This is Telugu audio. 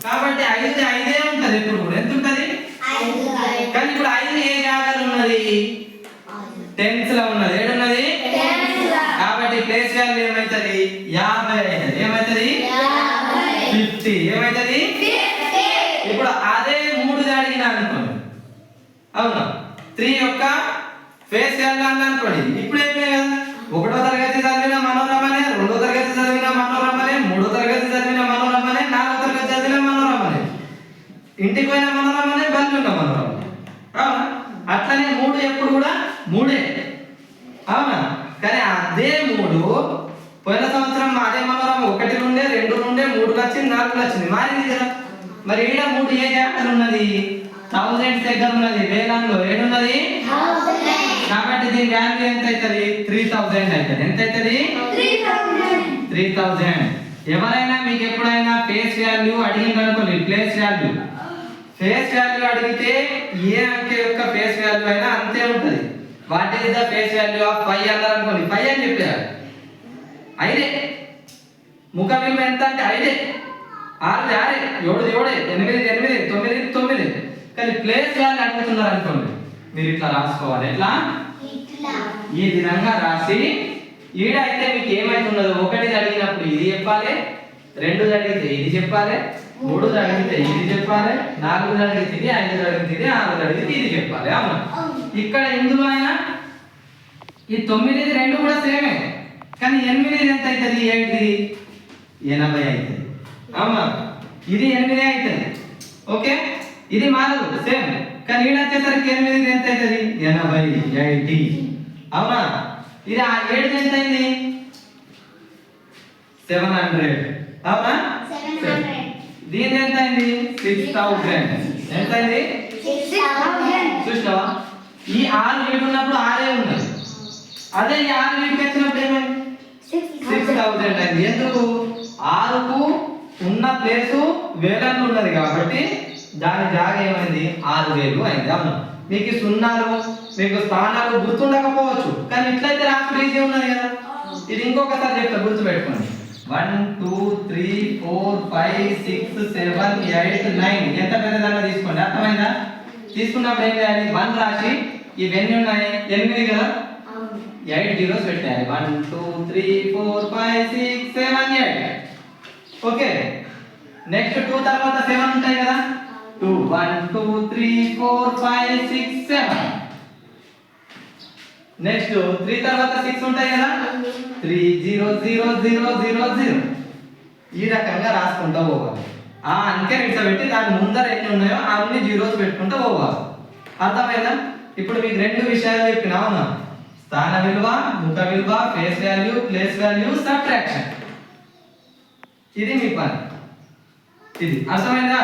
కాబట్టి 5 5 ఉంటది ఎప్పుడు కూడా. ఎంత ఉంటది? 5. కానీ ఇప్పుడు 5 ఏ జాగాలో ఉన్నది? టెన్స్ లో ఉన్నది. ఏడున్నది? కాబట్టి ప్లేస్ వాల్యూ ఏమైతది? 50 అవుతుంది. ఏమైతది? 50. ఏమైతది? ఇప్పుడు అదే 3 అడిగినా అనుకోండి, అవునా? 3 యొక్క ఫేస్ వాల్యూ అన్న అనుకోండి. ఇప్పుడు ఏం లేదు కదా, 1వ తరగతి చదివిన మనోరమనే, 2వ తరగతి చదివిన మనోరమనే, 3వ తరగతి చదివిన మనోరమనే, 4వ తరగతి చదివిన మనోరమనే, ఇంటికి పోయిన మనోరమనే, బల్లి ఉన్న మనోరమనే, అవునా? అట్లనే 3 ఎప్పుడు కూడా 3, అవునా? కానీ అదే 3 పోయిన సంవత్సరం అదే మనోరమ 1 నుండే 2 నుండే 3 వచ్చింది, 4 వచ్చింది, మారింది కదా. మరి ఈడ 3 ఏ జాగ్రత్త ఉన్నది? 1000 దగ్గర ఉన్నది, వేలంలో ఏడున్నది? కాబట్టి దీని వాల్యూ ఎంత అవుతుంది? 3000 అవుతుంది. ఎంత అవుతుంది? 3000. ఎవరైనా మీకు ఎప్పుడైనా ఫేస్ వాల్యూ అడిగింది అనుకోండి, ఫేస్ వాల్యూ అడిగితే ఏ అంకె యొక్క ఫేస్ వాల్యూ అయినా అంతే ఉంటుంది. What is the face value of 5 అన్నారు అనుకోండి, 5 అని చెప్పారు. 5 ముఖ విలువ ఎంత అంటే 5, 6 6, 7 7, 8 8, 9 9. కానీ ప్లేస్ వాల్యూ అడుగుతున్నారు అనుకోండి, మీరు ఇట్లా రాసుకోవాలి. ఎట్లా? ఈ విధంగా రాసి ఈడ అయితే మీకు ఏమైతున్నదో, 1 అడిగినప్పుడు ఇది చెప్పాలి, 2 అడిగితే ఇది చెప్పాలి, 3 అడిగితే ఇది చెప్పాలి, 4 అడిగితే ఇది, 5 అడిగితే ఇది, 6 అడిగితే ఇది చెప్పాలి, అవునా? ఇక్కడ ఇందులో అయినా ఈ 9 2 కూడా సేమే, కానీ 8 ఎంత అవుతుంది? 8 80 అవుతుంది, అవునా? ఇది 8 అవుతుంది, ఓకే? ఇది మారదు, సేమ్. కానీ ఈడ వచ్చేసరికి 8 ఎంత అవుతుంది? 80 80, అవునా? ఇది ఆ 7 ఎంత అయింది? 700, అవునా? 700. దీని ఎంత అయింది? 6000. ఎంత అయింది? 6000. చూసినావా? ఈ 6 వీడు ఉన్నప్పుడు 6 ఉన్నది, అదే ఈ 6 వీడికి వచ్చినప్పుడు ఏమైంది? 6000 అయింది. ఎందుకు? 6కు ఉన్న ప్లేసు వేలంలో ఉన్నది కాబట్టి దాని జాగా ఏమైంది? 6000 అయింది, అవును? మీకు సున్నాలు, మీకు స్థానాలు గుర్తుండకపోవచ్చు, కానీ ఇట్లయితే రాసుడు ఈజీ ఉన్నది కదా. ఇది ఇంకొకసారి చెప్తా, గుర్తుపెట్టుకోండి. 1 2 3 4 5 6 7 8 9. ఎంత పెద్దదన్నా తీసుకోండి, అర్థమైందా? తీసుకున్నప్పుడు ఏం చేయాలి? 1 రాసి ఇవన్నీ ఉన్నాయి 8 కదా, 8 జీరోస్ పెట్టాలి. 1 2 3 4 5 6 7 8. ఓకే, నెక్స్ట్ 2 తర్వాత 7 ఉంటాయి కదా, 2 1 2 3 4 5 6 7. నెక్స్ట్ 3 తర్వాత 6 ఉంటాయి కదా, 3 0 0 0 0 0. ఈ రకంగా రాసుకుంటూ పోవాలి. ఆ అంకె పెట్టి దాని ముందర ఎన్ని ఉన్నాయో అన్ని జీరోస్ పెట్టుకుంటూ పోవాలి. అర్థమైందా? ఇప్పుడు మీకు 2 విషయాలు చెప్పినా, అవునా? స్థాన విలువ, ముఖ విలువ, face value, place value, subtraction. ఇది మీ పని. ఇది అర్థమైందా?